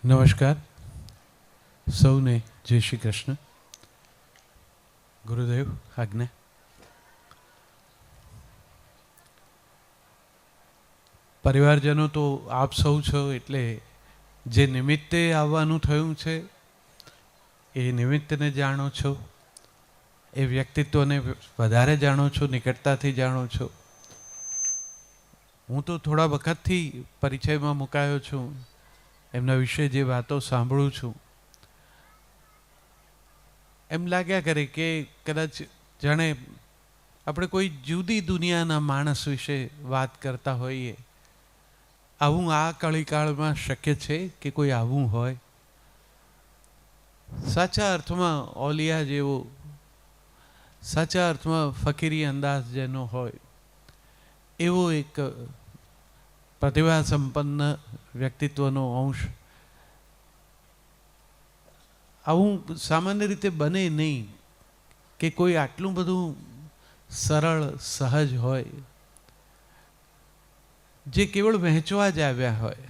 નમસ્કાર સૌને જય શ્રી કૃષ્ણ. ગુરુદેવ આજ્ઞા. પરિવારજનો તો આપ સૌ છો એટલે જે નિમિત્તે આવવાનું થયું છે એ નિમિત્તને જાણો છો, એ વ્યક્તિત્વને વધારે જાણો છો, નિકટતાથી જાણો છો. હું તો થોડા વખતથી પરિચયમાં મુકાયો છું, એમના વિશે જે વાતો સાંભળું છું એમ લાગ્યા કરે કે કદાચ જાણે આપણે કોઈ જુદી દુનિયાના માણસ વિશે વાત કરતા હોઈએ. આવું આ કળીકાળમાં શક્ય છે કે કોઈ આવું હોય? સાચા અર્થમાં ઓલિયા જેવો, સાચા અર્થમાં ફકીરી અંદાજ જેનો હોય એવો એક પ્રતિભા સંપન્ન વ્યક્તિત્વનો અંશ આવું સામાન્ય રીતે બને નહીં કે કોઈ આટલું બધું સરળ સહજ હોય, જે કેવળ વહેંચવા જ આવ્યા હોય.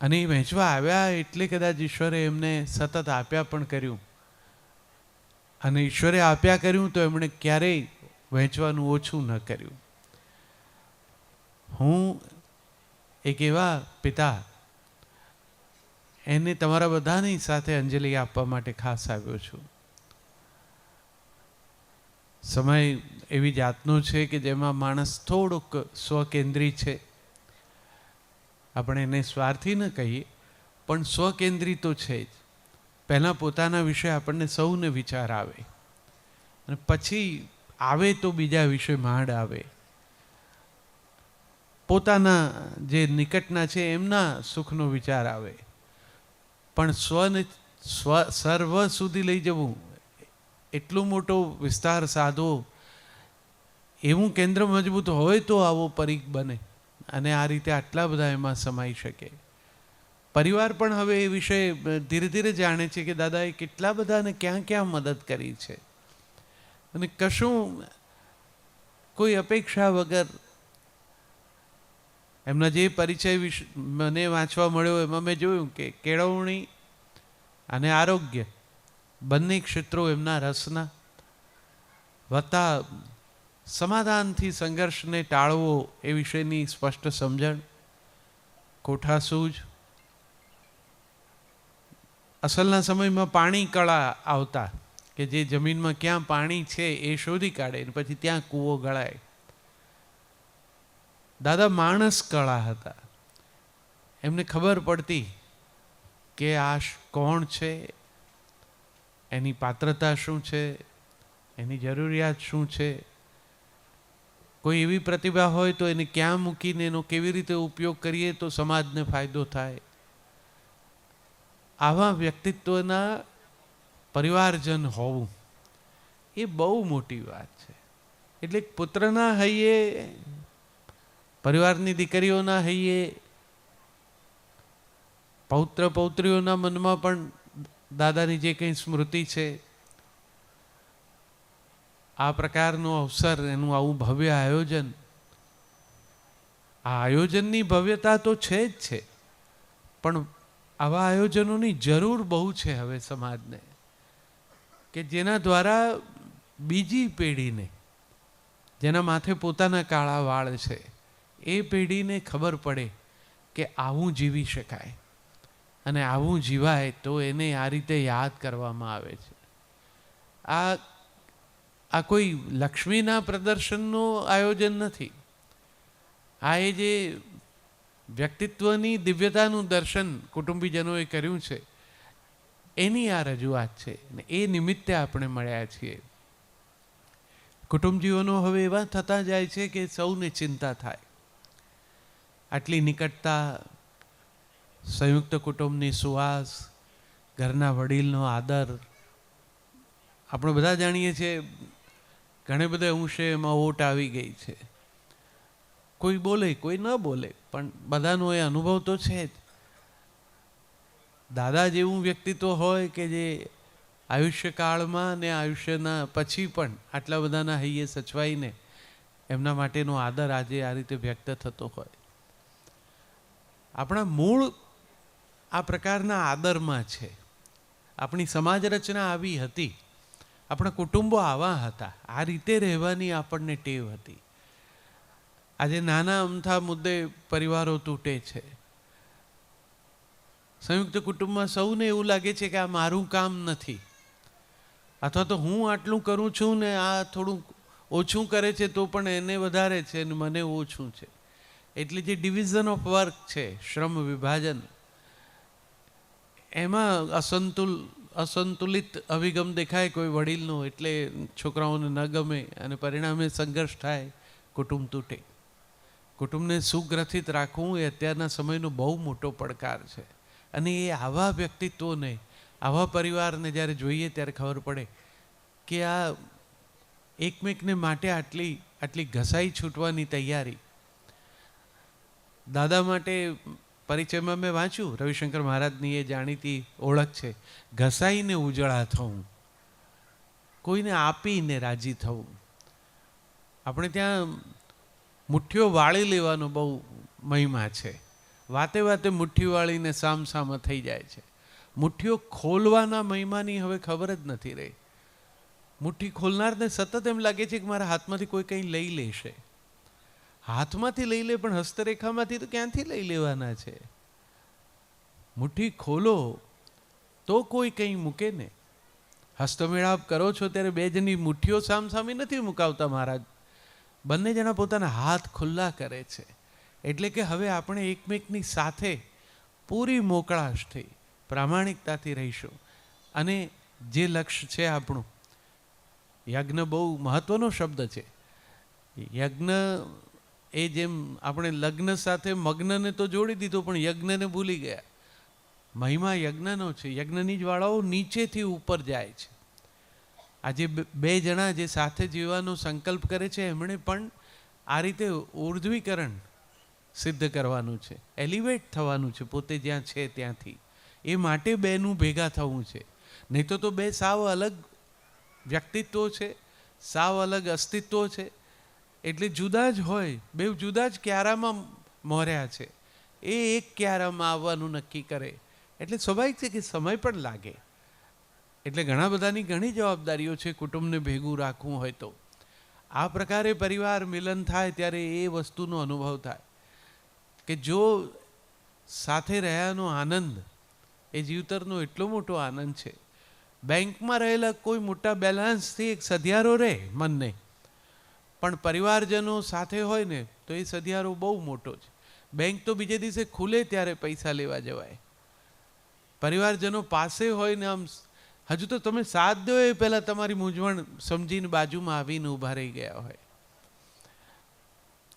અને એ વહેંચવા આવ્યા એટલે કદાચ ઈશ્વરે એમને સતત આપ્યા પણ કર્યું, અને ઈશ્વરે આપ્યા કર્યું તો એમણે ક્યારેય વહેંચવાનું ઓછું ન કર્યું. હું એક એવા પિતા એને તમારા બધાની સાથે અંજલિ આપવા માટે ખાસ આવ્યો છું. સમય એવી જાતનો છે કે જેમાં માણસ થોડુંક સ્વકેન્દ્રી છે. આપણે એને સ્વાર્થી ન કહીએ પણ સ્વકેન્દ્રી તો છે જ. પહેલાં પોતાના વિશે આપણને સૌને વિચાર આવે અને પછી આવે તો બીજા વિશે માંડ આવે. પોતાના જે નિકટના છે એમના સુખનો વિચાર આવે, પણ સર્વ સુધી લઈ જવું, એટલો મોટો વિસ્તાર સાધવો, એવું કેન્દ્ર મજબૂત હોય તો આવો પરીખ બને અને આ રીતે આટલા બધા એમાં સમાઈ શકે. પરિવાર પણ હવે એ વિશે ધીરે ધીરે જાણે છે કે દાદાએ કેટલા બધાને ક્યાં ક્યાં મદદ કરી છે, અને કશું કોઈ અપેક્ષા વગર. એમના જે પરિચય વિશે મને વાંચવા મળ્યો એમાં મેં જોયું કે કેળવણી અને આરોગ્ય બંને ક્ષેત્રો એમના રસના, વત્તા સમાધાનથી સંઘર્ષને ટાળવો એ વિશેની સ્પષ્ટ સમજણ, કોઠાસૂઝ. અસલના સમયમાં પાણી કળા આવતા કે જે જમીનમાં ક્યાં પાણી છે એ શોધી કાઢે ને પછી ત્યાં કૂવો ગળાય. દાદા માણસ કળા હતા. એમને ખબર પડતી કે આ કોણ છે, એની પાત્રતા શું છે, એની જરૂરિયાત શું છે. કોઈ એવી પ્રતિભા હોય તો એને ક્યાં મૂકીને એનો કેવી રીતે ઉપયોગ કરીએ તો સમાજને ફાયદો થાય. આવા વ્યક્તિત્વના પરિવારજન હોવું એ બહુ મોટી વાત છે. એટલે પુત્રના હૈયે, પરિવારની દીકરીઓના હૈયે, પૌત્ર પૌત્રીઓના મનમાં પણ દાદાની જે કંઈ સ્મૃતિ છે, આ પ્રકારનો અવસર, એનું આવું ભવ્ય આયોજન, આ આયોજનની ભવ્યતા તો છે જ છે, પણ આવા આયોજનોની જરૂર બહુ છે હવે સમાજને, કે જેના દ્વારા બીજી પેઢીને, જેના માથે પોતાના કાળા વાળ છે, એ પેઢીને ખબર પડે કે આવું જીવી શકાય, અને આવું જીવાય તો એને આ રીતે યાદ કરવામાં આવે છે. આ કોઈ લક્ષ્મીના પ્રદર્શનનું આયોજન નથી. આ એ જે વ્યક્તિત્વની દિવ્યતાનું દર્શન કુટુંબીજનોએ કર્યું છે એની આ રજૂઆત છે, ને એ નિમિત્તે આપણે મળ્યા છીએ. કુટુંબજીવનો હવે એવા થતા જાય છે કે સૌને ચિંતા થાય. આટલી નિકટતા, સંયુક્ત કુટુંબની સુવાસ, ઘરના વડીલનો આદર. આપણે બધા જાણીએ છીએ ઘણે બધા અંશે એમાં ઓટ આવી ગઈ છે. કોઈ બોલે કોઈ ન બોલે પણ બધાનો એ અનુભવ તો છે જ. દાદા જેવું વ્યક્તિત્વ હોય કે જે આયુષ્યકાળમાં ને આયુષ્યના પછી પણ આટલા બધાના હૈયે સચવાઈને એમના માટેનો આદર આજે આ રીતે વ્યક્ત થતો હોય. આપણા મૂળ આ પ્રકારના આદરમાં છે. આપણી સમાજ રચના આવી હતી, આપણા કુટુંબો આવા હતા, આ રીતે રહેવાની આપણને ટેવ હતી. આજે નાના અમથા મુદ્દે પરિવારો તૂટે છે. સંયુક્ત કુટુંબમાં સૌને એવું લાગે છે કે આ મારું કામ નથી, અથવા તો હું આટલું કરું છું ને આ થોડું ઓછું કરે છે તો પણ એને વધારે છે ને મને ઓછું છે. એટલે જે ડિવિઝન ઓફ વર્ક છે, શ્રમ વિભાજન, એમાં અસંતુલિત અભિગમ દેખાય કોઈ વડીલનો, એટલે છોકરાઓને ન ગમે અને પરિણામે સંઘર્ષ થાય, કુટુંબ તૂટે. કુટુંબને સુગ્રથિત રાખવું એ અત્યારના સમયનો બહુ મોટો પડકાર છે. અને એ આવા વ્યક્તિત્વોને, આવા પરિવારને જ્યારે જોઈએ ત્યારે ખબર પડે કે આ એકમેકને માટે આટલી ઘસાઈ છૂટવાની તૈયારી. દાદા માટે પરિચયમાં મેં વાંચ્યું, રવિશંકર મહારાજની એ જાણીતી ઓળખ છે, ઘસાઈને ઉજળા થવું, કોઈને આપીને રાજી થવું. આપણે ત્યાં મુઠ્ઠીઓ વાળી લેવાનો બહુ મહિમા છે. વાતે વાતે મુઠ્ઠી વાળીને સામસામા થઈ જાય છે. મુઠ્ઠીઓ ખોલવાના મહિમાની હવે ખબર જ નથી રહી. મુઠ્ઠી ખોલનારને સતત એમ લાગે છે કે મારા હાથમાંથી કોઈ કંઈ લઈ લેશે. હાથમાંથી લઈ લે પણ હસ્તરેખામાંથી તો ક્યાંથી લઈ લેવાના છે? મુઠ્ઠી ખોલો તો કોઈ કંઈ મૂકે ને. હસ્તમેળાપ કરો છો ત્યારે બે જણની મુઠ્ઠીઓ સામસામે નથી મુકાવતા મહારાજ, બંને જણા પોતાના હાથ ખુલ્લા કરે છે. એટલે કે હવે આપણે એકમેકની સાથે પૂરી મોકળાશથી, પ્રામાણિકતાથી રહીશું. અને જે લક્ષ્ય છે આપણું, યજ્ઞ બહુ મહત્વનો શબ્દ છે. યજ્ઞ એ જેમ આપણે લગ્ન સાથે મગ્નને તો જોડી દીધો પણ યજ્ઞને ભૂલી ગયા. મહિમા યજ્ઞનો છે. યજ્ઞની જ્વાળાઓ નીચેથી ઉપર જાય છે. આજે બે જણા જે સાથે જીવવાનો સંકલ્પ કરે છે એમણે પણ આ રીતે ઉર્ધ્વીકરણ સિદ્ધ કરવાનું છે, એલિવેટ થવાનું છે પોતે જ્યાં છે ત્યાંથી. એ માટે બેનું ભેગા થવું છે. નહીં તો બે સાવ અલગ વ્યક્તિત્વો છે, સાવ અલગ અસ્તિત્વો છે. એટલે જુદા જ હોય, બે જુદા જ ક્યારામાં મોર્યા છે. એ એક ક્યારામાં આવવાનું નક્કી કરે એટલે સ્વાભાવિક છે કે સમય પણ લાગે. એટલે ઘણા બધાની ઘણી જવાબદારીઓ છે કુટુંબને ભેગું રાખવું હોય તો. આ પ્રકારે પરિવાર મિલન થાય ત્યારે એ વસ્તુનો અનુભવ થાય કે જો સાથે રહ્યાનો આનંદ એ જીવતરનો એટલો મોટો આનંદ છે. બેંકમાં રહેલા કોઈ મોટા બેલેન્સથી એક સધિયારો રહે મનને, પણ પરિવારજનો સાથે હોય ને તો એ સધિયારો બહુ મોટો છે. બેંક તો બીજે દિવસે ખુલે ત્યારે પૈસા લેવા જવાય. પરિવારજનો પાસે હોય ને આમ હજુ તો તમે સાથ દો એ પહેલાં તમારી મૂંઝવણ સમજીને બાજુમાં આવીને ઊભા રહી ગયા હોય.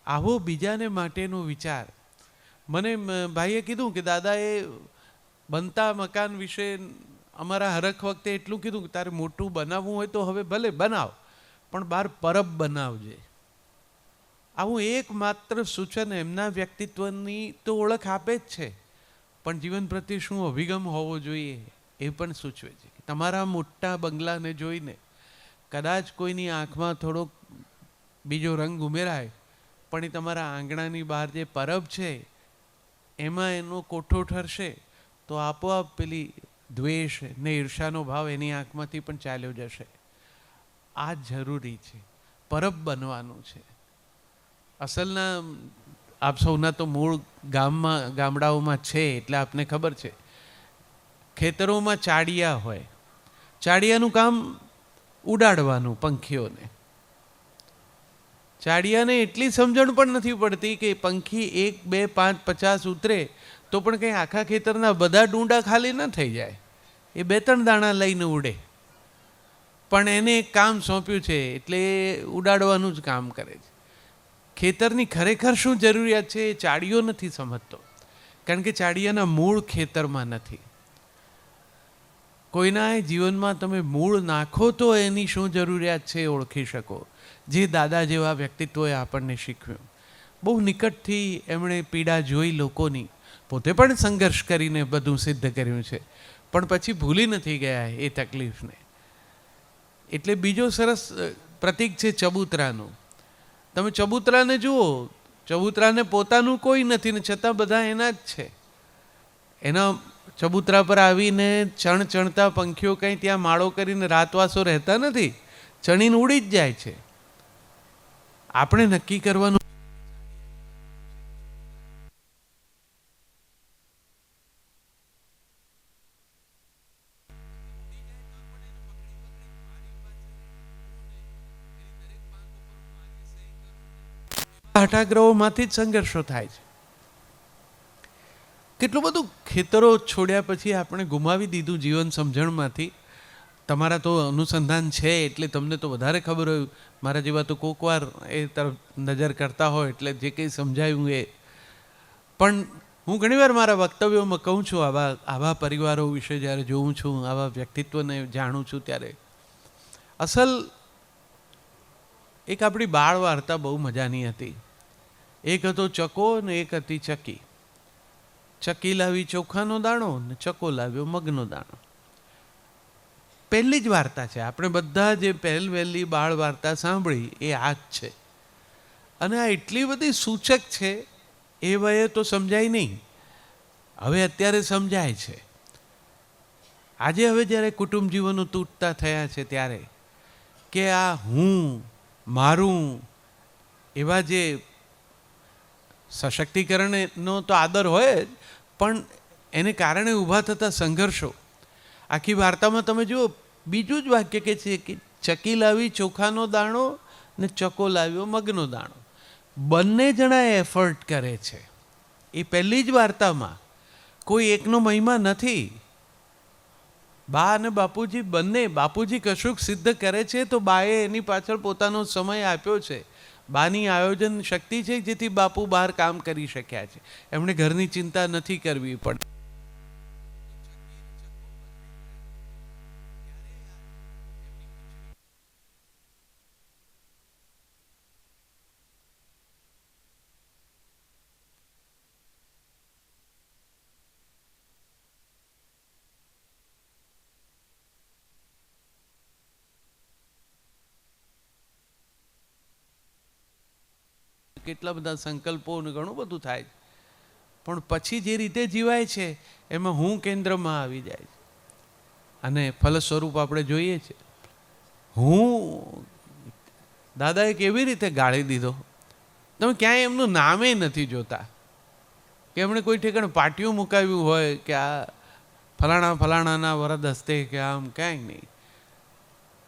આવો બીજાને માટેનો વિચાર. મને ભાઈએ કીધું કે દાદાએ બનતા મકાન વિશે અમારા હરખ વખતે એટલું કીધું કે તારે મોટું બનાવવું હોય તો હવે ભલે બનાવ, પણ બહાર પરબ બનાવજે. આવું એકમાત્ર સૂચન એમના વ્યક્તિત્વની તો ઓળખ આપે જ છે, પણ જીવન પ્રત્યે શું અભિગમ હોવો જોઈએ એ પણ સૂચવે છે. તમારા મોટા બંગલાને જોઈને કદાચ કોઈની આંખમાં થોડોક બીજો રંગ ઉમેરાય, પણ એ તમારા આંગણાની બહાર જે પરબ છે એમાં એનો કોઠો ઠરશે તો આપોઆપ પેલી દ્વેષ ને ઈર્ષાનો ભાવ એની આંખમાંથી પણ ચાલ્યો જશે. આ જરૂરી છે, પરબ બનવાનું છે. અસલના આપ સૌના તો મૂળ ગામડાઓમાં છે એટલે આપને ખબર છે. ખેતરોમાં ચાડિયા હોય, ચાડિયાનું કામ ઉડાડવાનું પંખીઓને. ચાડિયાને એટલી સમજણ પણ નથી પડતી કે પંખી 1, 2, 5, 50 ઉતરે તો પણ કંઈ આખા ખેતરના બધા ડૂંડા ખાલી ન થઈ જાય. એ 2-3 દાણા લઈને ઉડે, પણ એને એક કામ સોંપ્યું છે એટલે એ ઉડાડવાનું જ કામ કરે છે. ખેતરની ખરેખર શું જરૂરિયાત છે એ ચાડિયો નથી સમજતો, કારણ કે ચાડિયાના મૂળ ખેતરમાં નથી. કોઈના જીવનમાં તમે મૂળ નાખો તો એની શું જરૂરિયાત છે એ ઓળખી શકો. જે દાદા જેવા વ્યક્તિત્વએ આપણને શીખવ્યું. બહુ નિકટથી એમણે પીડા જોઈ લોકોની, પોતે પણ સંઘર્ષ કરીને બધું સિદ્ધ કર્યું છે, પણ પછી ભૂલી નથી ગયા એ તકલીફને. એટલે બીજો સરસ પ્રતીક છે ચબૂતરાનું. તમે ચબૂતરાને જુઓ, ચબૂતરાને પોતાનું કોઈ નથી ને છતાં બધા એના જ છે. એના ચબૂતરા પર આવીને ચણતા પંખીઓ કંઈ ત્યાં માળો કરીને રાતવાસો રહેતા નથી, ચણીને ઉડી જ જાય છે. આપણે નક્કી કરવાનું હઠાગ્રહોમાંથી જ સંઘર્ષો થાય છે. કેટલું બધું ખેતરો છોડ્યા પછી આપણે ગુમાવી દીધું જીવન સમજણમાંથી. તમારા તો અનુસંધાન છે એટલે તમને તો વધારે ખબર હોય, મારા જેવા તો કોક વાર એ તરફ નજર કરતા હોય એટલે જે કંઈ સમજાયું એ. પણ હું ઘણીવાર મારા વક્તવ્યોમાં કહું છું, આવા પરિવારો વિશે જ્યારે જોઉં છું, આવા વ્યક્તિત્વને જાણું છું, ત્યારે અસલ એક આપણી બાળ વાર્તા બહુ મજાની હતી. એક હતો ચકો ને એક હતી ચકી. ચકી લાવી ચોખાનો દાણો ને ચકો લાવ્યો મગનો દાણો. પહેલી જ વાર્તા છે. આપણે બધા જે વહેલી બાળ વાર્તા સાંભળી એ આ જ છે. અને આ એટલી બધી સૂચક છે, એ વયે તો સમજાય નહીં, હવે અત્યારે સમજાય છે. આજે હવે જ્યારે કુટુંબ જીવનો તૂટતા થયા છે ત્યારે કે આ હું મારું એવા જે સશક્તિકરણનો તો આદર હોય જ, પણ એને કારણે ઊભા થતા સંઘર્ષો. આખી વાર્તામાં તમે જુઓ, બીજું જ વાક્ય કે છે કે ચકી લાવી ચોખાનો દાણો ને ચકો લાવ્યો મગનો દાણો. બંને જણા એફર્ટ કરે છે. એ પહેલી જ વાર્તામાં કોઈ એકનો મહિમા નથી. બા અને બાપુજી બંને, બાપુજી કશુંક સિદ્ધ કરે છે તો બાએ એની પાછળ પોતાનો સમય આપ્યો છે. બાની આયોજન શક્તિ છે જેથી બાપુ બહાર કામ કરી શક્યા છે. એમણે ઘરની ચિંતા નથી કરવી પડે. કેટલા બધા સંકલ્પો ને ઘણું બધું થાય, પણ પછી જે રીતે જીવાય છે એમાં હું કેન્દ્રમાં આવી જાય છે અને ફલસ્વરૂપ આપણે જોઈએ છે. હું દાદાએ કેવી રીતે ગાળી દીધો. તમે ક્યાંય એમનું નામે નથી જોતા કે એમણે કોઈ ઠેકાણે પાટિયું મુકાવ્યું હોય કે આ ફલાણાના વરદ હસ્તે કે આમ, ક્યાંય નહીં.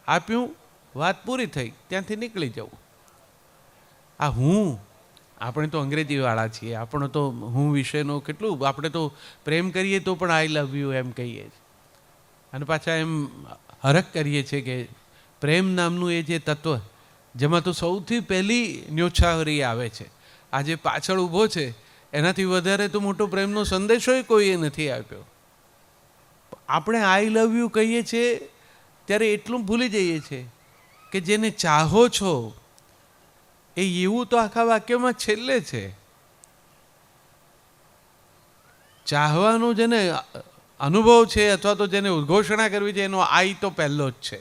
આપ્યું, વાત પૂરી થઈ, ત્યાંથી નીકળી જવું. આ હું, આપણે તો અંગ્રેજીવાળા છીએ, આપણો તો હું વિશેનો કેટલું, આપણે તો પ્રેમ કરીએ તો પણ આઈ લવ યુ એમ કહીએ છીએ. અને પાછા એમ હરખ કરીએ છીએ કે પ્રેમ નામનું એ જે તત્વ, જેમાં તો સૌથી પહેલી ન્યોછાવરી આવે છે. આ જે પાછળ ઊભો છે એનાથી વધારે તો મોટો પ્રેમનો સંદેશો કોઈએ નથી આપ્યો. આપણે આઈ લવ યુ કહીએ છીએ ત્યારે એટલું ભૂલી જઈએ છીએ કે જેને ચાહો છો એ એવું તો આખા વાક્યમાં છેલ્લે છે. ચાહવાનો જેને અનુભવ છે અથવા તો જેને ઉદ્ઘોષણા કરવી છે એનો આઈ તો પહેલો જ છે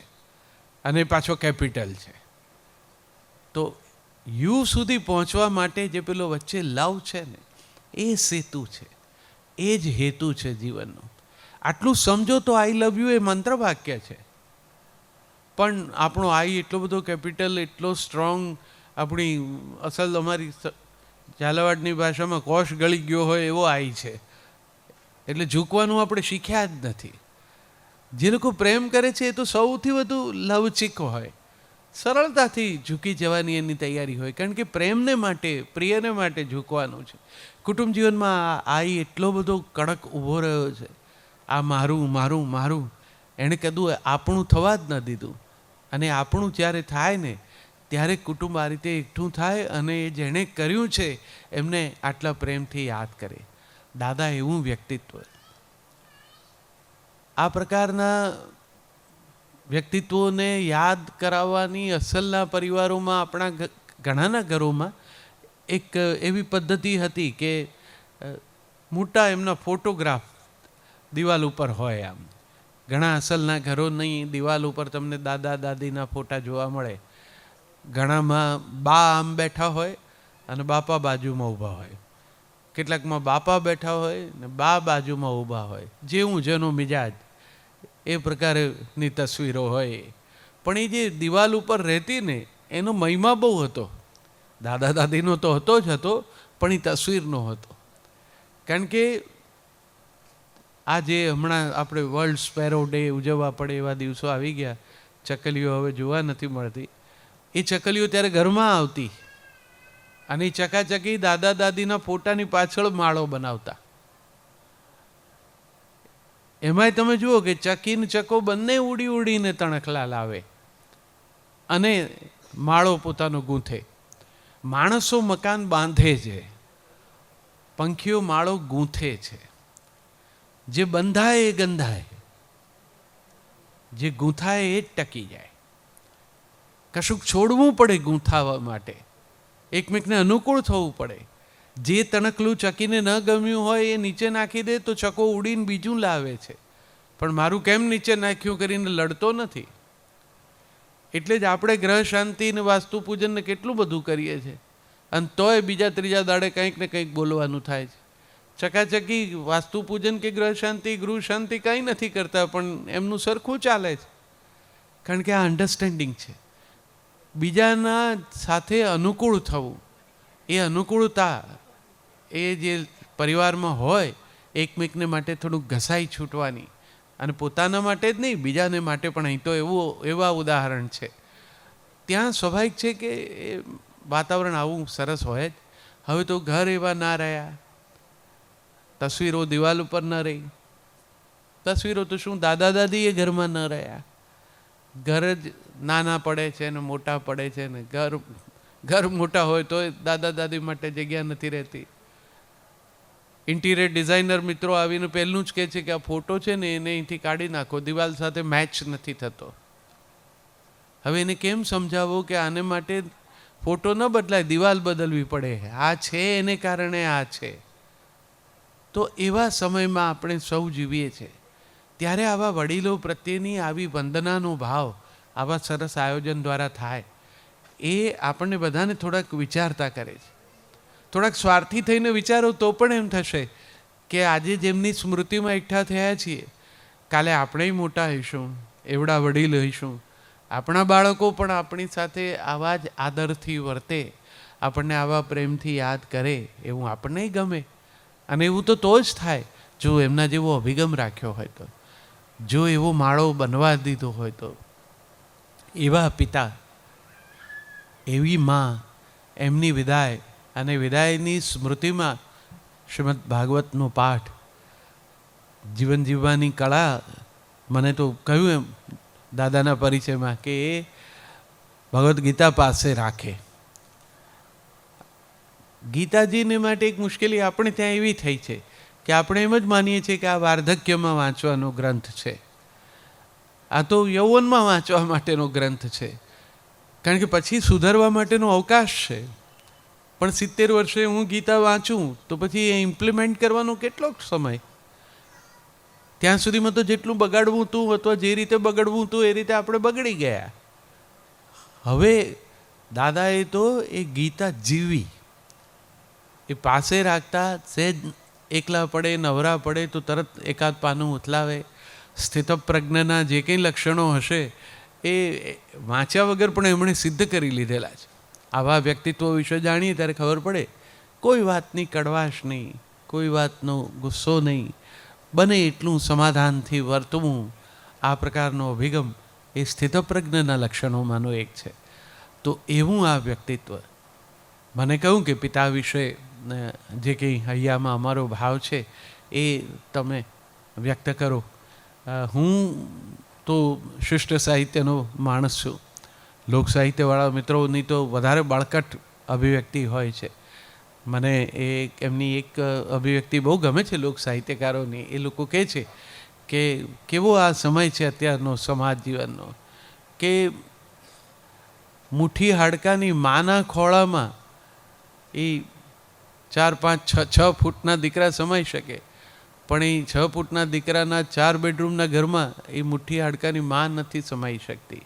અને પાછો કેપિટલ છે. તો યુ સુધી પહોંચવા માટે જે પેલો વચ્ચે લવ છે ને, એ સેતુ છે, એ જ હેતુ છે જીવનનો. આટલું સમજો તો આઈ લવ યુ એ મંત્ર વાક્ય છે. પણ આપણો આઈ એટલો બધો કેપિટલ, એટલો સ્ટ્રોંગ, આપણી અસલ અમારી ઝાલાવાડની ભાષામાં કોષ ગળી ગયો હોય એવો આઈ છે. એટલે ઝૂકવાનું આપણે શીખ્યા જ નથી. જે લોકો પ્રેમ કરે છે એ તો સૌથી વધુ લવચિક હોય, સરળતાથી ઝૂકી જવાની એની તૈયારી હોય, કારણ કે પ્રેમને માટે, પ્રિયને માટે ઝૂકવાનું છે. કુટુંબ જીવનમાં આઈ એટલો બધો કડક ઊભો રહ્યો છે. આ મારું મારું મારું, એણે કદું આપણું થવા જ ન દીધું. અને આપણું જ્યારે થાય ને ત્યારે કુટુંબ આ રીતે એકઠું થાય અને જેણે કર્યું છે એમને આટલા પ્રેમથી યાદ કરે. દાદા એવું વ્યક્તિત્વ, આ પ્રકારના વ્યક્તિત્વોને યાદ કરાવવાની અસલના પરિવારોમાં, આપણા ઘણાના ઘરોમાં એક એવી પદ્ધતિ હતી કે મોટા એમના ફોટોગ્રાફ દિવાલ ઉપર હોય. આમ ઘણા અસલના ઘરોની દિવાલ ઉપર તમને દાદા દાદીના ફોટા જોવા મળે. ઘણામાં બા આમ બેઠા હોય અને બાપા બાજુમાં ઊભા હોય. કેટલાકમાં બાપા બેઠા હોય ને બા બાજુમાં ઊભા હોય, જેવું જેનો મિજાજ એ પ્રકારની તસવીરો હોય. પણ એ જે દિવાલ ઉપર રહેતી ને એનો મહિમા બહુ હતો. દાદા દાદીનો તો હતો જ હતો, પણ એ તસવીરનો હતો. કારણ કે આ જે હમણાં આપણે વર્લ્ડ સ્પેરો ડે ઉજવવા પડે એવા દિવસો આવી ગયા, ચકલીઓ હવે જોવા નથી મળતી. એ ચકલીઓ ત્યારે ઘરમાં આવતી અને એ ચકાચકી દાદા દાદીના ફોટાની પાછળ માળો બનાવતા. એમાંય તમે જુઓ કે ચકી ને ચકો બંને ઉડી ઉડીને તણખલા લાવે અને માળો પોતાનો ગૂંથે. માણસો મકાન બાંધે છે, પંખીઓ માળો ગૂંથે છે. જે બંધાય એ ગંધાય, જે ગૂંથાય એ જ ટકી જાય. કશુંક છોડવું પડે ગૂંથાવા માટે, એકમેકને અનુકૂળ થવું પડે. જે તણખલું ચકીને ન ગમ્યું હોય એ નીચે નાખી દે તો ચકો ઉડીને બીજું લાવે છે, પણ મારું કેમ નીચે નાખ્યું કરીને લડતો નથી. એટલે જ આપણે ગ્રહ શાંતિ ને વાસ્તુ પૂજન ને કેટલું બધું કરીએ છીએ, અને તોય બીજા ત્રીજા દાડે કંઈક ને કંઈક બોલવાનું થાય છે. ચકાચકી વાસ્તુ પૂજન કે ગ્રહ શાંતિ ગૃહ શાંતિ કંઈ નથી કરતા, પણ એમનું સરખું ચાલે છે. કારણ કે આ અન્ડરસ્ટેન્ડિંગ છે. બીજાના સાથે અનુકૂળ થવું, એ અનુકૂળતા એ જે પરિવારમાં હોય, એકમેકને માટે થોડુંક ઘસાઈ છૂટવાની, અને પોતાના માટે જ નહીં બીજાને માટે પણ. અહીં તો એવા ઉદાહરણ છે. ત્યાં સ્વાભાવિક છે કે એ વાતાવરણ આવું સરસ હોય જ. હવે તો ઘર એવા ના રહ્યા, તસવીરો દિવાલ ઉપર ન રહી. તસવીરો તો શું, દાદા દાદી એ ઘરમાં ન રહ્યા. ઘર જ નાના પડે છે ને મોટા પડે છે ને ઘર મોટા હોય તો દાદા દાદી માટે જગ્યા નથી રહેતી. ઇન્ટિરિયર ડિઝાઇનર મિત્રો આવીને પહેલું જ કહે છે કે આ ફોટો છે ને એને અહીંથી કાઢી નાખો, દિવાલ સાથે મેચ નથી થતો. હવે એને કેમ સમજાવો કે આને માટે ફોટો ન બદલાય, દિવાલ બદલવી પડે. આ છે એને કારણે આ છે. તો એવા સમયમાં આપણે સૌ જીવીએ છીએ. ત્યારે આવા વડીલો પ્રત્યેની આવી વંદનાનો ભાવ આવા સરસ આયોજન દ્વારા થાય, એ આપણને બધાને થોડાક વિચારતા કરે છે. થોડાક સ્વાર્થી થઈને વિચારો તો પણ એમ થશે કે આજે જેમની સ્મૃતિમાં એકઠા થયા છીએ, કાલે આપણે મોટા હઈશું, એવડા વડીલ હઈશું. આપણા બાળકો પણ આપણી સાથે આવા જ આદરથી વર્તે, આપણને આવા પ્રેમથી યાદ કરે, એવું આપણને ગમે. અને એવું તો જ થાય જો એમના જેવો અભિગમ રાખ્યો હોય તો, જો એવો માળો બનવા દીધો હોય તો. એવા પિતા, એવી માં, એમની વિદાય અને વિદાયની સ્મૃતિમાં શ્રીમદ ભાગવતનો પાઠ, જીવન જીવવાની કળા. મને તો કહ્યું એમ દાદાના પરિચયમાં કે એ ભગવદ્ ગીતા પાસે રાખે. ગીતાજીને માટે એક મુશ્કેલી આપણે ત્યાં એવી થઈ છે કે આપણે એમ જ માનીએ છીએ કે આ વાર્ધક્યમાં વાંચવાનો ગ્રંથ છે, આ તો યૌવનમાં વાંચવા માટેનો ગ્રંથ છે, કારણ કે પછી સુધારવા માટેનો અવકાશ છે. પણ 70 વર્ષે હું ગીતા વાંચું તો પછી એ ઇમ્પ્લિમેન્ટ કરવાનો કેટલો સમય? ત્યાં સુધીમાં તો જેટલું બગાડવું હતું અથવા જે રીતે બગડવું હતું એ રીતે આપણે બગડી ગયા. હવે દાદાએ તો એ ગીતા જીવી, એ પાસે રાખતા, સહેજ એકલા પડે નવરા પડે તો તરત એકાદ પાનું ઉથલાવે. સ્થિતપ્રજ્ઞના જે કંઈ લક્ષણો હશે એ વાંચ્યા વગર પણ એમણે સિદ્ધ કરી લીધેલા છે. આવા વ્યક્તિત્વ વિશે જાણીએ ત્યારે ખબર પડે, કોઈ વાતની કડવાશ નહીં, કોઈ વાતનો ગુસ્સો નહીં, બને એટલું સમાધાનથી વર્તવું. આ પ્રકારનો અભિગમ એ સ્થિતપ્રજ્ઞના લક્ષણોમાંનો એક છે. તો એવું આ વ્યક્તિત્વ. મને કહ્યું કે પિતા વિશે જે કંઈ હૈયામાં અમારો ભાવ છે એ તમે વ્યક્ત કરો. હું તો શિષ્ટ સાહિત્યનો માણસ છું. લોક સાહિત્યવાળા મિત્રોની તો વધારે બળકટ અભિવ્યક્તિ હોય છે. મને એમની એક અભિવ્યક્તિ બહુ ગમે છે લોક સાહિત્યકારોની. એ લોકો કહે છે કે કેવો આ સમય છે અત્યારનો સમાજ જીવનનો, કે મુઠ્ઠી હાડકાની માના ખોળામાં એ 4, 5, 6 ફૂટના દીકરા સમાઈ શકે, પણ એ 6 ફૂટના દીકરાના 4 બેડરૂમના ઘરમાં એ મુઠ્ઠી હાડકાની માં નથી સમાઈ શકતી.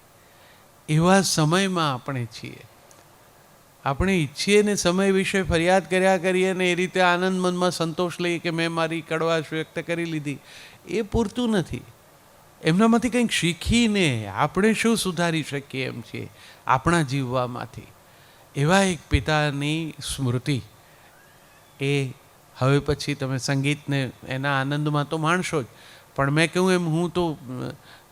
એવા સમયમાં આપણે છીએ. આપણે ઈચ્છીએ ને સમય વિશે ફરિયાદ કર્યા કરીએ ને એ રીતે આનંદ મનમાં સંતોષ લઈએ કે મેં મારી કડવાશ વ્યક્ત કરી લીધી, એ પૂરતું નથી. એમનામાંથી કંઈક શીખીને આપણે શું સુધારી શકીએ એમ છીએ આપણા જીવવામાંથી. એવા એક પિતાની સ્મૃતિ એ હવે પછી તમે સંગીતને એના આનંદમાં તો માણશો જ, પણ મેં કહ્યું એમ હું તો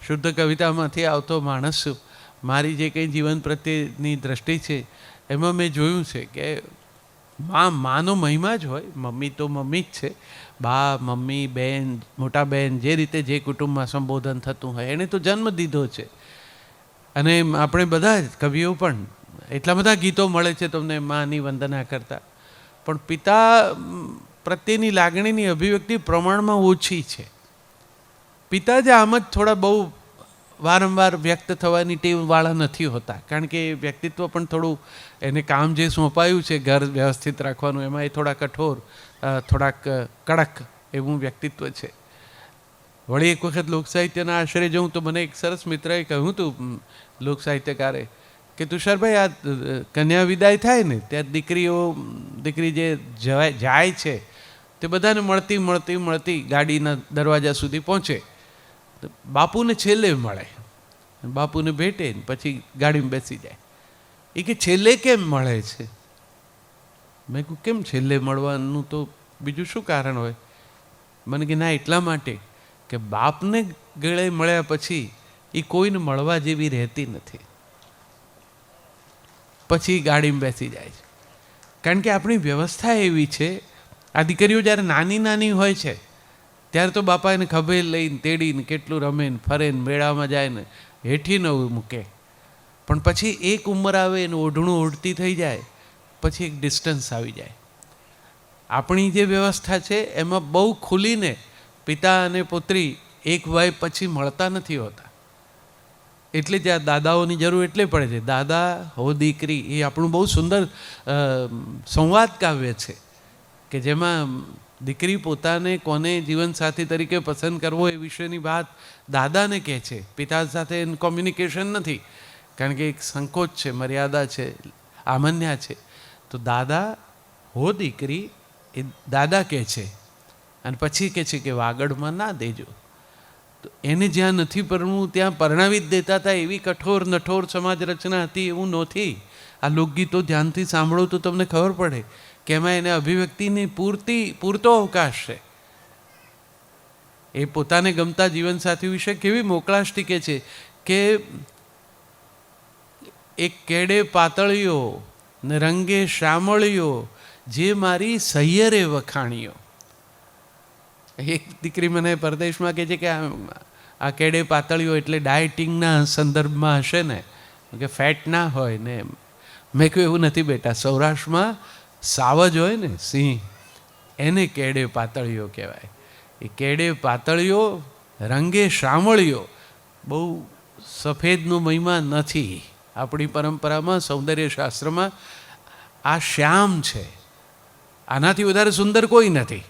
શુદ્ધ કવિતામાંથી આવતો માણસ છું. મારી જે કંઈ જીવન પ્રત્યેની દ્રષ્ટિ છે એમાં મેં જોયું છે કે માનો મહિમા જ હોય. મમ્મી તો મમ્મી જ છે, બા, મમ્મી, બેન, મોટા બેન, જે રીતે જે કુટુંબમાં સંબોધન થતું હોય એણે તો જન્મ દીધો છે. અને આપણે બધા જ કવિઓ પણ એટલા બધા ગીતો મળે છે તમને માની વંદના કરતા, પણ પિતા પ્રત્યેની લાગણીની અભિવ્યક્તિ પ્રમાણમાં ઓછી છે. પિતા જ આમ જ થોડા બહુ વારંવાર વ્યક્ત થવાની ટેવવાળા નથી હોતા, કારણ કે વ્યક્તિત્વ પણ થોડું એને કામ જે સોંપાયું છે ઘર વ્યવસ્થિત રાખવાનું એમાં એ થોડા કઠોર, થોડાક કડક એવું વ્યક્તિત્વ છે. વળી એક વખત લોકસાહિત્યના આશરે જઉં તો મને એક સરસ મિત્રએ કહ્યું હતું, લોકસાહિત્યકારે, કે તુષારભાઈ આ કન્યા વિદાય થાય ને ત્યારે દીકરી જે જાય છે તે બધાને મળતી મળતી મળતી ગાડીના દરવાજા સુધી પહોંચે, બાપુને છેલ્લે મળે, બાપુને ભેટે ને પછી ગાડીમાં બેસી જાય. એ કે છેલ્લે કેમ મળે છે? મેં કહ્યું કેમ છેલ્લે મળવાનું, તો બીજું શું કારણ હોય? મને કે ના, એટલા માટે કે બાપને ગળે મળ્યા પછી એ કોઈને મળવા જેવી રહેતી નથી, પછી ગાડીમાં બેસી જાય છે. કારણ કે આપણી વ્યવસ્થા એવી છે, આ દીકરીઓ જ્યારે નાની નાની હોય છે ત્યારે તો બાપા એને ખભે લઈને તેડીને કેટલું રમે ને ફરે ને મેળામાં જાય ને હેઠી ન મૂકે, પણ પછી એક ઉંમર આવે એને ઓઢણું ઓઢતી થઈ જાય પછી એક ડિસ્ટન્સ આવી જાય. આપણી જે વ્યવસ્થા છે એમાં બહુ ખુલીને પિતા અને પુત્રી એક વય પછી મળતા નથી હોતા. એટલે જ આ દાદાઓની જરૂર એટલે પડે છે. દાદા હો દીકરી એ આપણું બહુ સુંદર સંવાદ કાવ્ય છે કે જેમાં દીકરી પોતાને કોને જીવનસાથી તરીકે પસંદ કરવો એ વિશેની વાત દાદાને કહે છે. પિતા સાથે કોમ્યુનિકેશન નથી, કારણ કે એક સંકોચ છે, મર્યાદા છે, આમન્યા છે. તો દાદા હો દીકરી એ દાદા કહે છે, અને પછી કહે છે કે વાગડમાં ના દેજો. તો એને જ્યાં નથી પરણવું ત્યાં પરણાવી જ દેતા હતા. એવી કઠોર નઠોર સમાજ રચના હતી, એવું નહોતી. આ લોકગીતો ધ્યાનથી સાંભળો તો તમને ખબર પડે કે એમાં એને અભિવ્યક્તિની પૂરતો અવકાશ છે. એ પોતાને ગમતા જીવનસાથી વિશે કેવી મોકળાશથી કહે છે કે એક કેડે પાતળીઓ ને રંગે શામળીઓ જે મારી સૈયરે વખાણીઓ. એક દીકરી મને પરદેશમાં કહે છે કે આ કેડે પાતળીઓ એટલે ડાયટિંગના સંદર્ભમાં હશે ને, કે ફેટ ના હોય ને. મેં કહ્યું એવું નથી બેટા, સૌરાષ્ટ્રમાં સાવજ હોય ને સિંહ, એને કેડે પાતળીઓ કહેવાય. એ કેડે પાતળીઓ રંગે શામળીઓ બહુ સફેદનો મહિમા નથી. આપણી પરંપરામાં સૌંદર્ય શાસ્ત્રમાં આ શ્યામ છે, આનાથી વધારે સુંદર કોઈ નથી.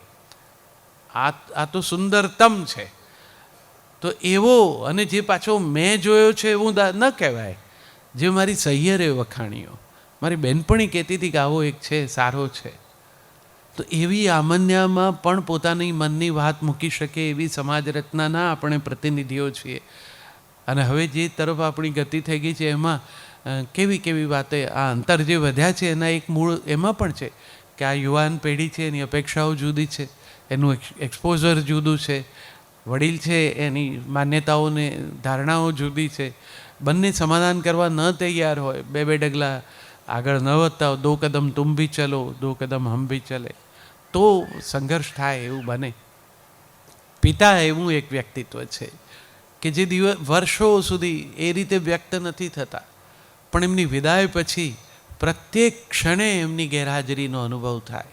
આ તો સુંદરતમ છે. તો એવો, અને જે પાછો મેં જોયો છે એવું ન કહેવાય, જે મારી સૈયરે વખાણીઓ. મારી બહેનપણી કહેતી હતી કે આવો એક છે, સારો છે. તો એવી આમન્યામાં પણ પોતાની મનની વાત મૂકી શકે એવી સમાજ રચનાના આપણે પ્રતિનિધિઓ છીએ. અને હવે જે તરફ આપણી ગતિ થઈ ગઈ છે એમાં કેવી કેવી વાતે આ અંતર જે વધ્યા છે એના એક મૂળ એમાં પણ છે કે આ યુવાન પેઢી છે એની અપેક્ષાઓ જુદી છે, એનું એક્સપોઝર જુદું છે, વડીલ છે એની માન્યતાઓને ધારણાઓ જુદી છે. બંને સમાધાન કરવા ન તૈયાર હોય, બે ડગલા આગળ ન વધતા હોય, દો કદમ તુમ ભી ચલો દો કદમ હમ ભી ચલે, તો સંઘર્ષ થાય એવું બને. પિતા એવું એક વ્યક્તિત્વ છે કે જે વર્ષો સુધી એ રીતે વ્યક્ત નથી થતા, પણ એમની વિદાય પછી પ્રત્યેક ક્ષણે એમની ગેરહાજરીનો અનુભવ થાય.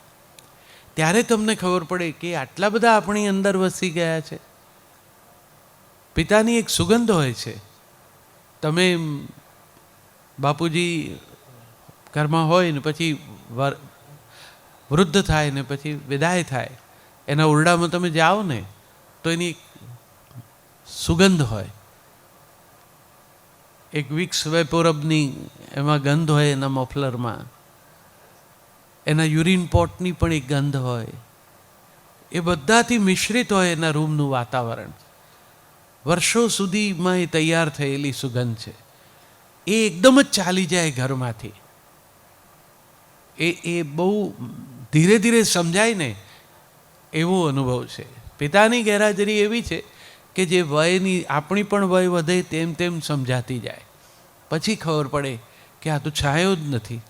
ત્યારે તમને ખબર પડે કે આટલા બધા આપણી અંદર વસી ગયા છે. પિતાની એક સુગંધ હોય છે. તમે બાપુજી ઘરમાં હોય ને પછી વૃદ્ધ થાય ને પછી વિદાય થાય, એના ઓરડામાં તમે જાઓ ને તો એની સુગંધ હોય. એક વિક્સ વેપોરબની એમાં ગંધ હોય એના મફલરમાં. એના યુરિન પોટની પણ એક ગંધ હોય, એ બધાથી મિશ્રિત હોય એના રૂમનું વાતાવરણ. વર્ષો સુધીમાં એ તૈયાર થયેલી સુગંધ છે, એ એકદમ જ ચાલી જાય ઘરમાંથી. એ બહુ ધીરે ધીરે સમજાય ને એવો અનુભવ છે. પિતાની ગેરહાજરી એવી છે કે જે વયની, આપણી પણ વય વધે તેમ તેમ સમજાતી જાય. પછી ખબર પડે કે આ તો છાંયો જ નથી.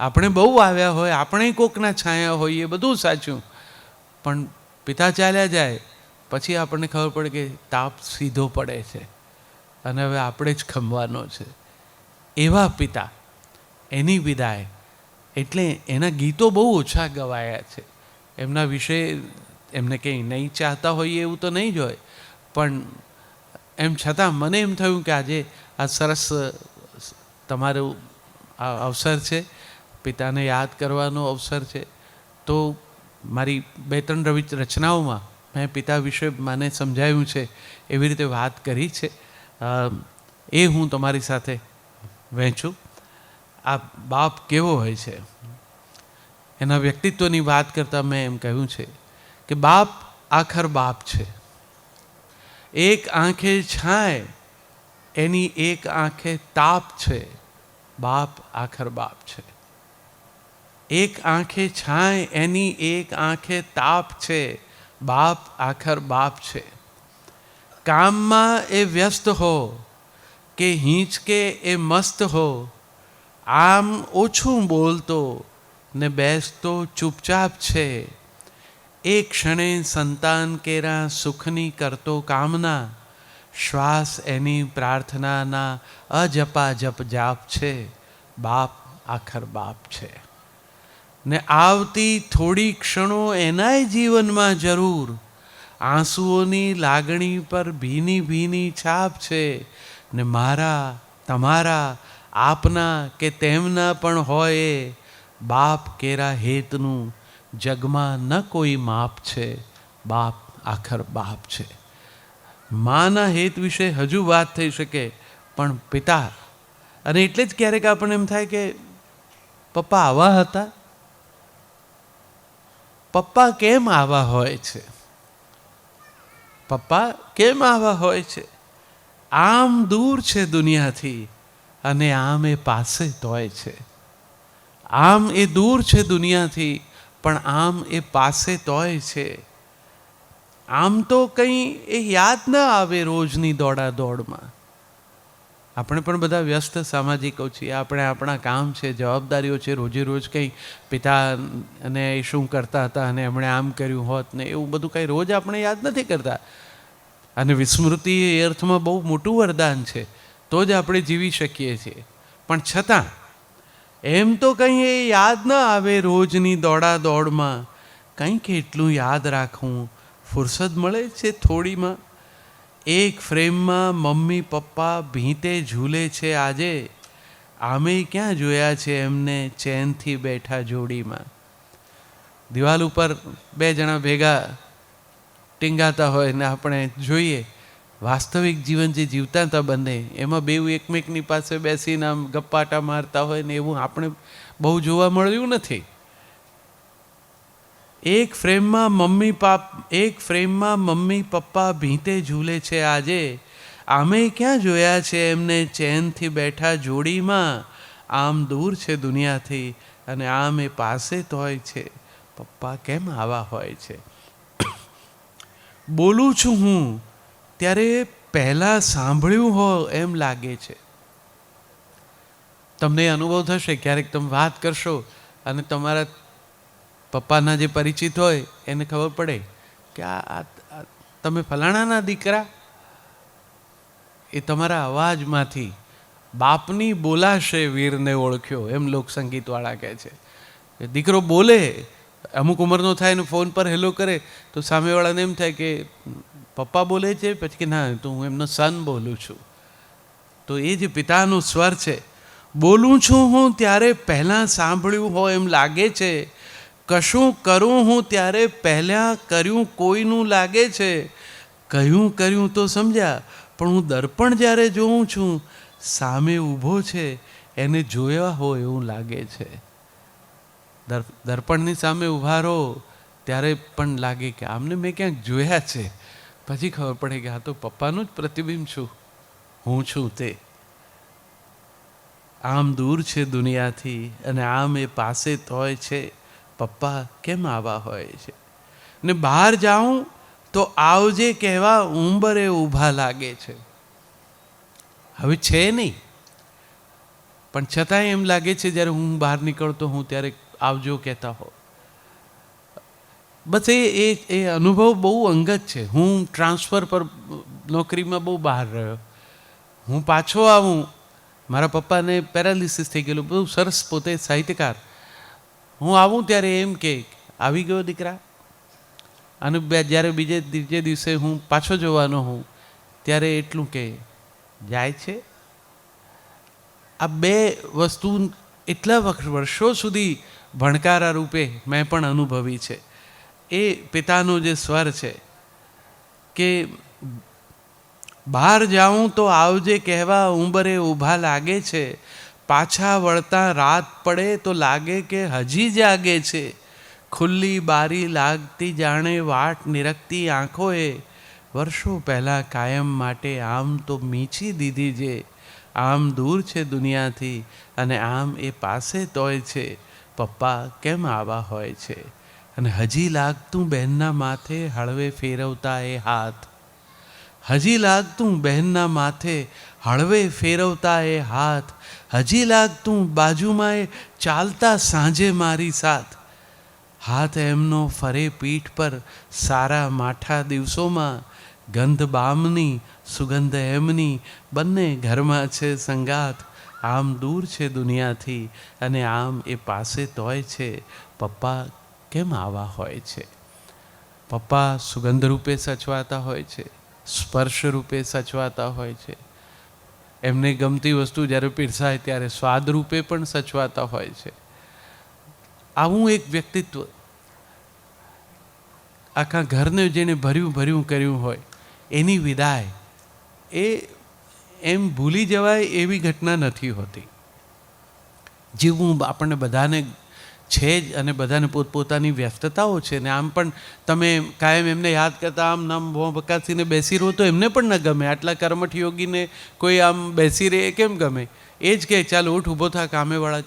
આપણે બહુ આવ્યા હોય, આપણે કોકના છાયા હોઈએ, બધું સાચું, પણ પિતા ચાલ્યા જાય પછી આપણને ખબર પડે કે તાપ સીધો પડે છે અને હવે આપણે જ ખમવાનો છે. એવા પિતા, એની વિદાય. એટલે એના ગીતો બહુ ઓછા ગવાયા છે. એમના વિશે એમને કંઈ નહીં ચાહતા હોઈએ એવું તો નહીં જ હોય, પણ એમ છતાં મને એમ થયું કે આજે આ સરસ તમારું આ અવસર છે, પિતાને યાદ કરવાનો અવસર છે. તો મારી 2-3 રચનાઓમાં મેં પિતા વિશે મને સમજાયું છે, એવી રીતે વાત કરી છે, એ હું તમારી સાથે વહેંચું. આ બાપ કેવો હોય છે, એના વ્યક્તિત્વની વાત કરતાં મેં એમ કહ્યું છે કે બાપ આખર બાપ છે. એક આંખે છાંય, એની એક આંખે તાપ છે. બાપ આખર બાપ છે. એક આંખે છાંય, એની એક આંખે તાપ છે. બાપ આખર બાપ છે. કામમાં એ વ્યસ્ત હો કે હિંચકે એ મસ્ત હો, આમ ઓછું બોલતો ને બેસતો ચૂપચાપ છે. એક ક્ષણે સંતાન કેરા સુખની કરતો કામના, શ્વાસ એની પ્રાર્થનાના અજપા જપ જાપ છે. બાપ આખર બાપ છે. ને આવતી થોડી ક્ષણો એનાય જીવનમાં જરૂર, આંસુઓની લાગણી પર ભીની ભીની છાપ છે. ને મારા, તમારા, આપના કે તેમના પણ હોય, બાપ કેરા હેતનું જગમાં ન કોઈ માપ છે. બાપ આખર બાપ છે. માના હેત વિશે હજુ વાત થઈ શકે, પણ પિતા, અને એટલે જ ક્યારેક આપણને એમ થાય કે પપ્પા આવા હતા, પપ્પા કેમ આવા હોય છે, પપ્પા કેમ આવા હોય છે. આમ દૂર છે દુનિયાથી અને આમ એ પાસે તોય છે. આમ એ દૂર છે દુનિયાથી, પણ આમ એ પાસે તોય છે. આમ તો કંઈ એ યાદ ના આવે રોજની દોડા દોડમાં. આપણે પણ બધા વ્યસ્ત સામાજિકો છીએ, આપણે આપણા કામ છે, જવાબદારીઓ છે, રોજે રોજ કંઈ પિતા અને એ શું કરતા હતા અને એમણે આમ કર્યું હોત ને એવું બધું કંઈ રોજ આપણે યાદ નથી કરતા. અને વિસ્મૃતિ એ અર્થમાં બહુ મોટું વરદાન છે, તો જ આપણે જીવી શકીએ છીએ. પણ છતાં એમ તો કંઈ એ યાદ ન આવે રોજની દોડા દોડમાં. કંઈક એટલું યાદ રાખવું ફુરસદ મળે છે થોડીમાં. એક ફ્રેમમાં મમ્મી પપ્પા ભીંતે ઝૂલે છે આજે, આમે ક્યાં જોયા છે એમને ચેનથી બેઠા જોડીમાં. દિવાલ ઉપર 2 જણા ભેગા ટીંગાતા હોય ને આપણે જોઈએ વાસ્તવિક જીવન જે જીવતા હતા બંને, એમાં બેઉ એકમેકની પાસે બેસીને આમ ગપ્પાટા મારતા હોય ને એવું આપણે બહુ જોવા મળ્યું નથી. એક ફ્રેમમાં મમ્મી પપ્પા ભીંતે ઝૂલે છે આજે, આમે ક્યાં જોયા છે એમને ચેનથી બેઠા જોડીમાં. આમ દૂર છે દુનિયાથી અને આમ એ પાસે તો હોય છે. પપ્પા કેમ આવા હોય છે. બોલું છું હું ત્યારે પહેલાં સાંભળ્યું હો એમ લાગે છે. તમને અનુભવ થશે, ક્યારેક તમે વાત કરશો અને તમારા પપ્પાના જે પરિચિત હોય એને ખબર પડે કે આ તમે ફલાણાના દીકરા. એ તમારા અવાજમાંથી બાપની બોલાશે વીરને ઓળખ્યો, એમ લોકસંગીતવાળા કહે છે. દીકરો બોલે, અમુક ઉંમરનો થાય ને ફોન પર હેલો કરે તો સામેવાળાને એમ થાય કે પપ્પા બોલે છે, પછી કે ના તો હું એમનો સન બોલું છું. તો એ જે પિતાનું સ્વર છે, બોલું છું હું ત્યારે પહેલાં સાંભળ્યું હોય એમ લાગે છે. કશું કરું હું ત્યારે પહેલાં કર્યું કોઈનું લાગે છે. કર્યું તો સમજ્યા, પણ હું દર્પણ જ્યારે જોઉં છું સામે ઊભો છે એને જોયા હોય એવું લાગે છે. દર્પણની સામે ઊભા રહો ત્યારે પણ લાગે કે આમને મેં ક્યાંક જોયા છે, પછી ખબર પડે કે આ તો પપ્પાનું જ પ્રતિબિંબ છું, હું છું તે. આમ દૂર છે દુનિયાથી અને આમ એ પાસે તોય છે, પપ્પા કેમ આવા હોય છે. ને બહાર જાઉં તો આવજે કહેવા ઉંબરે ઊભા લાગે છે. હવે છે નહીં, પણ છતાંય એમ લાગે છે જ્યારે હું બહાર નીકળતો હું ત્યારે આવજો કહેતા હો. બસ એ અનુભવ બહુ અંગત છે. હું ટ્રાન્સફર પર નોકરીમાં બહુ બહાર રહ્યો. હું પાછો આવું, મારા પપ્પાને પેરાલિસિસ થઈ ગયેલું, બહુ સરસ, પોતે સાહિત્યકાર. હું આવું ત્યારે એમ કે આવી ગયો દીકરા. અને જ્યારે ત્રીજે દિવસે હું પાછો જોવાનો હું ત્યારે એટલું કે જાય છે. આ બે વસ્તુ એટલા વર્ષો સુધી ભણકારા રૂપે મેં પણ અનુભવી છે. એ પિતાનો જે સ્વર છે કે બહાર જાઉં તો આવજે કહેવા ઉંબરે ઊભા લાગે છે, પાછા વળતા રાત પડે તો લાગે કે હજી જાગે છે. ખુલ્લી બારી લાગતી જાણે વાટ નિરખતી આંખોએ, વર્ષો પહેલાં કાયમ માટે આમ તો મીચી દીધી છે. આમ દૂર છે દુનિયાથી અને આમ એ પાસે તોય છે, પપ્પા કેમ આવા હોય છે. અને હજી લાગતું બહેનના માથે હળવે ફેરવતા એ હાથ, હજી લાગતું બહેનના માથે હળવે ફેરવતા એ હાથ, હજી લાગતું બાજુમાં એ ચાલતા સાંજે મારી સાથ. હાથ એમનો ફરે પીઠ પર સારા માઠા દિવસોમાં, ગંધ બામની સુગંધ એમની બંને ઘરમાં છે સંગાથ. આમ દૂર છે દુનિયાથી અને આમ એ પાસે તોય છે, પપ્પા કેમ આવા હોય છે. પપ્પા સુગંધ રૂપે સચવાતા હોય છે, સ્પર્શ રૂપે સચવાતા હોય છે. એમને ગમતી વસ્તુ જ્યારે પીરસાય ત્યારે સ્વાદ રૂપે પણ સચવાતા હોય છે. આવું એક વ્યક્તિત્વ આખા ઘરને જેને ભર્યું કર્યું હોય, એની વિદાય એ એમ ભૂલી જવાય એવી ઘટના નથી હોતી. જીવવું આપણને બધાને છે જ, અને બધાને પોતપોતાની વ્યસ્તતાઓ છે. ને આમ પણ તમે કાયમ એમને યાદ કરતા આમ નામ ભો બકાસીને બેસી રહો તો એમને પણ ન ગમે. આટલા કર્મઠ યોગીને કોઈ આમ બેસી રહે કેમ ગમે? એ જ કે ચાલ ઉઠ, ઊભો થા, કામેવાળા.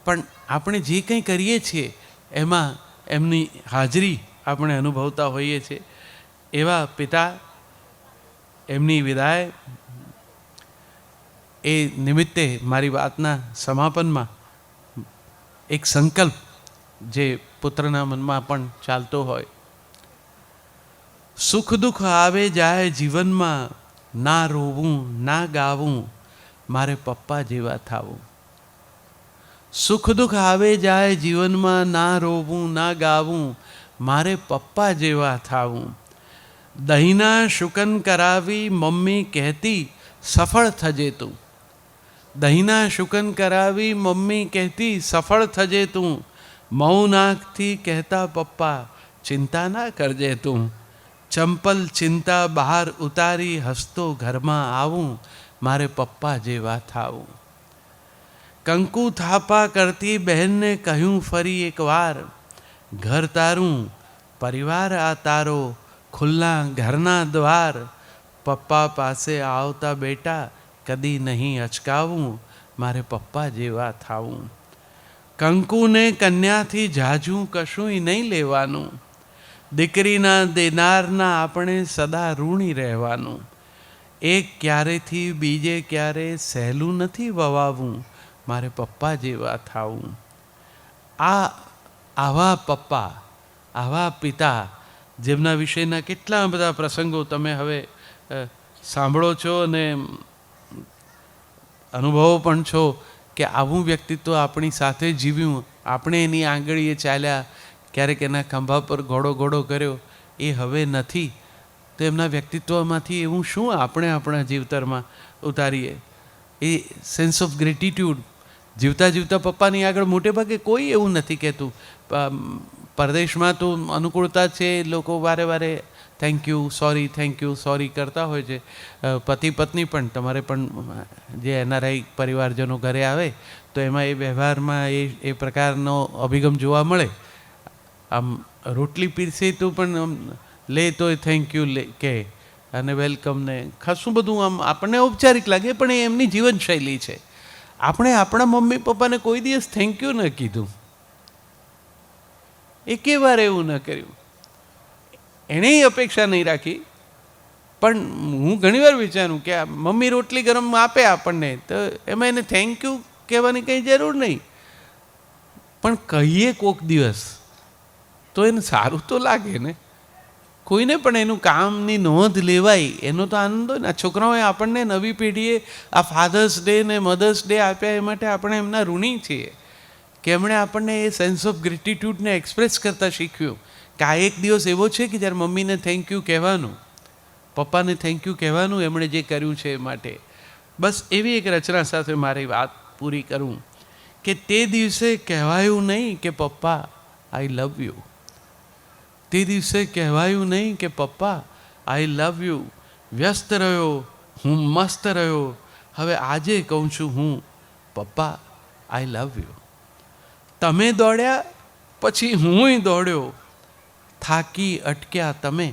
પણ આપણે જે કંઈ કરીએ છીએ એમાં એમની હાજરી આપણે અનુભવતા હોઈએ છીએ. એવા પિતા, એમની વિદાય એ નિમિત્તે મારી વાતના સમાપનમાં એક સંકલ્પ જે પુત્રના મનમાં પણ ચાલતો હોય. સુખ દુઃખ આવે જાય જીવનમાં, ના રોવું ના ગાવું, મારે પપ્પા જેવા થાવું. સુખ દુઃખ આવે જાય જીવનમાં, ના રોવું ના ગાવું, મારે પપ્પા જેવા થાવું. દહીંના શુકન કરાવી મમ્મી કહેતી, સફળ થજે તું. દહીંના શુકન કરાવી મમ્મી કહેતી, સફળ થજે તું. મૌન આંખથી કહેતા પપ્પા, ચિંતા ના કરજે તું. ચંપલ ચિંતા બહાર ઉતારી હસતો ઘરમાં આવું, મારે પપ્પા જેવા થાવું. કંકુ થાપા કરતી બહેનને કહ્યું ફરી એકવાર, ઘર તારું પરિવાર આ તારો, ખુલ્લા ઘરના દ્વાર. પપ્પા પાસે આવતા બેટા કદી નહીં અચકાવું, મારે પપ્પા જેવા થાવું. કંકુને કન્યાથી ઝાઝું કશુંય નહીં લેવાનું, દીકરીના દેનારના આપણે સદા ઋણી રહેવાનું. એક ક્યારેથી બીજે ક્યારે સહેલું નથી વવાવું, મારે પપ્પા જેવા થાવું. આવા પપ્પા, આવા પિતા, જેમના વિશેના કેટલા બધા પ્રસંગો તમે હવે સાંભળો છો અને અનુભવો પણ છો કે આવું વ્યક્તિત્વ આપણી સાથે જીવ્યું, આપણે એની આંગળીએ ચાલ્યા, ક્યારેક એના ખંભા પર ઘોડો કર્યો, એ હવે નથી. તો એમના વ્યક્તિત્વમાંથી એવું શું આપણે આપણા જીવતરમાં ઉતારીએ? એ સેન્સ ઓફ ગ્રેટિટ્યૂડ. જીવતા પપ્પાની આગળ મોટે ભાગે કોઈ એવું નથી કહેતું. પરદેશમાં તો અનુકૂળતા છે, લોકો વારે થેન્ક યુ સોરી કરતા હોય છે. પતિ પત્ની પણ, તમારે પણ જે NRI પરિવારજનો ઘરે આવે તો એમાં એ વ્યવહારમાં એ પ્રકારનો અભિગમ જોવા મળે. આમ રોટલી પીરસે તો પણ લે તો થેન્ક યુ લે કે અને વેલકમ ને ખાસું બધું આમ આપણને ઔપચારિક લાગે, પણ એ એમની જીવનશૈલી છે. આપણે આપણા મમ્મી પપ્પાને કોઈ દિવસ થેન્ક યુ ન કીધું, એકે વાર એવું ન કર્યું, એણે અપેક્ષા નહીં રાખી. પણ હું ઘણીવાર વિચારું કે આ મમ્મી રોટલી ગરમ આપે આપણને, તો એમાં એને થેન્ક યુ કહેવાની કંઈ જરૂર નહીં, પણ કહીએ કોક દિવસ તો એને સારું તો લાગે ને. કોઈને પણ એનું કામની નોંધ લેવાય એનો તો આનંદ હોય ને. આ છોકરાઓએ આપણને નવી પેઢીએ આ ફાધર્સ ડે ને મધર્સ ડે આપ્યા, એ માટે આપણે એમના ઋણી છીએ કે એમણે આપણને એ સેન્સ ઓફ ગ્રેટિટ્યૂડને એક્સપ્રેસ કરતાં શીખ્યું કે આ એક દિવસ એવો છે કે જ્યારે મમ્મીને થેન્ક યુ કહેવાનું, પપ્પાને થેન્ક યુ કહેવાનું એમણે જે કર્યું છે એ માટે. બસ એવી એક રચના સાથે મારી વાત પૂરી કરું કે તે દિવસે કહેવાયું નહીં કે પપ્પા આઈ લવ યુ. તે દિવસે કહેવાયું નહીં કે પપ્પા આઈ લવ યુ. વ્યસ્ત રહ્યો હું, મસ્ત રહ્યો, હવે આજે કહું છું હું પપ્પા આઈ લવ યુ. તમે દોડ્યા પછી હુંય દોડ્યો, થાકી અટક્યા તમે.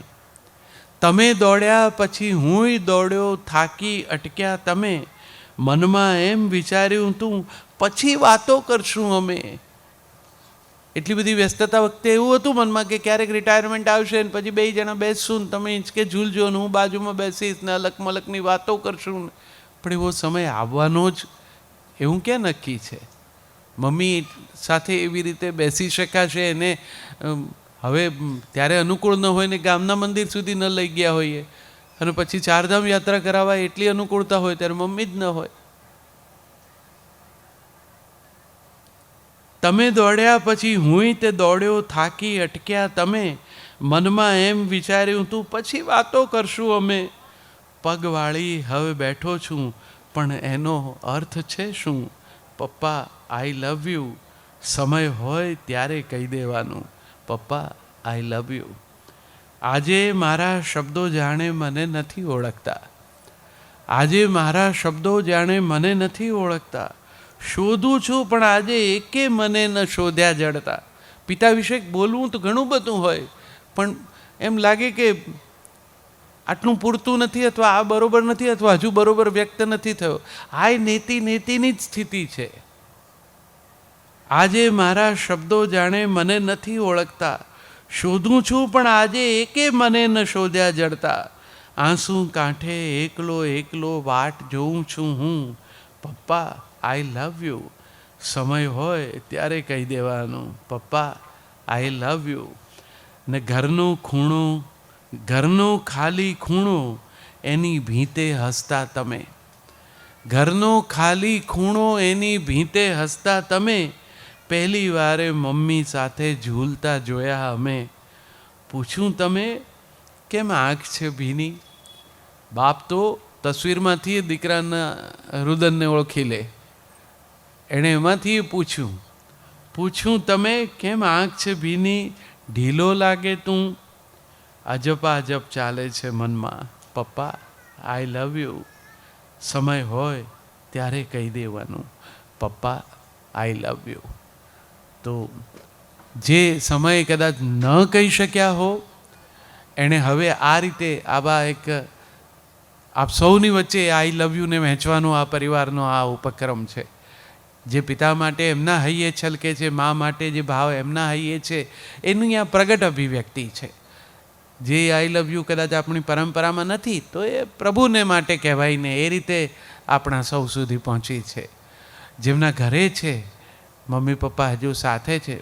તમે દોડ્યા પછી હુંય દોડ્યો, થાકી અટક્યા તમે. મનમાં એમ વિચાર્યું તું પછી વાતો કરશું અમે. એટલી બધી વ્યસ્તતા વખતે એવું હતું મનમાં કે ક્યારેક રિટાયરમેન્ટ આવશે ને પછી બે જણા બેસશું ને તમે ઇંચકે ઝૂલજો ને હું બાજુમાં બેસીશ ને અલક મલકની વાતો કરશું. પણ એવો સમય આવવાનો જ એવું ક્યાં નક્કી છે? મમ્મી સાથે એવી રીતે બેસી શકાશે એને હવે ત્યારે અનુકૂળ ન હોય ને ગામના મંદિર સુધી ન લઈ ગયા હોઈએ અને પછી ચારધામ યાત્રા કરાવવા એટલી અનુકૂળતા હોય ત્યારે મમ્મી જ ન હોય. તમે દોડ્યા પછી હુંય તે દોડ્યો, થાકી અટક્યા તમે. મનમાં એમ વિચાર્યું તું પછી વાતો કરશું અમે. પગવાળી હવે બેઠો છું પણ એનો અર્થ છે શું? પપ્પા આઈ લવ યુ. સમય હોય ત્યારે કહી દેવાનું પપ્પા આઈ લવ યુ. આજે મારા શબ્દો જાણે મને નથી ઓળખતા. આજે મારા શબ્દો જાણે મને નથી ઓળખતા. શોધું છું પણ આજે એકે મને ન શોધ્યા જડતા. પિતા વિશે બોલવું તો ઘણું બધું હોય, પણ એમ લાગે કે આટલું પૂરતું નથી, અથવા આ બરોબર નથી, અથવા હજુ બરોબર વ્યક્ત નથી થયો. આ નેતિની જ સ્થિતિ છે. આજે મારા શબ્દો જાણે મને નથી ઓળખતા. શોધું છું પણ આજે એકે મને ન શોધ્યા જડતા. આંસુ કાંઠે એકલો એકલો વાટ જોઉં છું હું પપ્પા આઈ લવ યુ. સમય હોય ત્યારે કહી દેવાનું પપ્પા આઈ લવ યુ. ને ઘરનો ખાલી ખૂણો એની ભીંતે હસતા તમે. ઘરનો ખાલી ખૂણો એની ભીંતે હસતા તમે. પહેલી વારે મમ્મી સાથે ઝૂલતા જોયા અમે. પૂછ્યું તમે કેમ આંખ છે ભીની? બાપ તો તસવીરમાંથી દીકરાના રુદનને ઓળખી લે. એણે એમાંથી પૂછ્યું તમે કેમ આંખ છે ભીની? ઢીલો લાગે તું. અજબ ચાલે છે મનમાં પપ્પા આઈ લવ યુ. સમય હોય ત્યારે કહી દેવાનું પપ્પા આઈ લવ યુ. તો જે સમયે કદાચ ન કહી શક્યા હો એણે હવે આ રીતે આવા એક આપ સૌની વચ્ચે આઈ લવ યુને વહેંચવાનો આ પરિવારનો આ ઉપક્રમ છે. જે પિતા માટે એમના હૈયે છલકે છે, મા માટે જે ભાવ એમના હૈયે છે, એની આ પ્રગટ અભિવ્યક્તિ છે. જે આઈ લવ યુ કદાચ આપણી પરંપરામાં નથી તો એ પ્રભુને માટે કહેવાય ને એ રીતે આપણા સૌ સુધી પહોંચી છે. જેમના ઘરે છે મમ્મી પપ્પા હજુ સાથે છે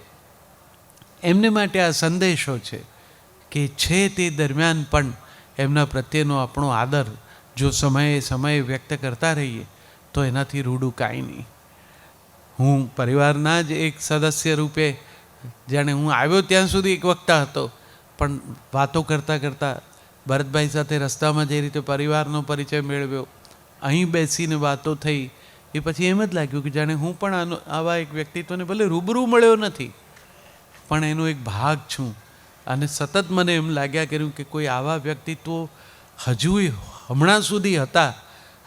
એમને માટે આ સંદેશો છે કે છે તે દરમિયાન પણ એમના પ્રત્યેનો આપણો આદર જો સમયે વ્યક્ત કરતા રહીએ તો એનાથી રૂડું કાંઈ નહીં. હું પરિવારના જ એક સદસ્ય રૂપે જાણે હું આવ્યો ત્યાં સુધી એક વક્તા હતો, પણ વાતો કરતાં કરતાં ભરતભાઈ સાથે રસ્તામાં જે રીતે પરિવારનો પરિચય મેળવ્યો, અહીં બેસીને વાતો થઈ, એ પછી એમ જ લાગ્યું કે જાણે હું પણ આવા એક વ્યક્તિત્વને ભલે રૂબરૂ મળ્યો નથી પણ એનો એક ભાગ છું. અને સતત મને એમ લાગ્યા કર્યું કે કોઈ આવા વ્યક્તિત્વો હજુય હમણાં સુધી હતા,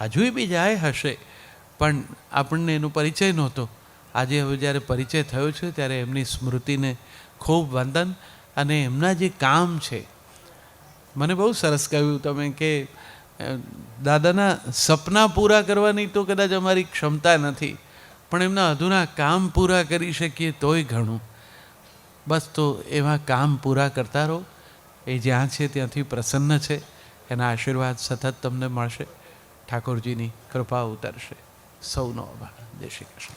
હજુય બી જાય હશે, પણ આપણને એનો પરિચય નહોતો. આજે હવે જ્યારે પરિચય થયો છે ત્યારે એમની સ્મૃતિને ખૂબ વંદન. અને એમના જે કામ છે, મને બહુ સરસ કહ્યું તમે કે દાદાના સપના પૂરા કરવાની તો કદાચ અમારી ક્ષમતા નથી, પણ એમના અધૂરા કામ પૂરા કરી શકીએ તોય ઘણું. બસ તો એવા કામ પૂરા કરતા રહો. એ જ્યાં છે ત્યાંથી પ્રસન્ન છે. એના આશીર્વાદ સતત તમને મળશે. ઠાકોરજીની કૃપા ઉતરશે. સૌનો આભાર. જય શ્રી કૃષ્ણ.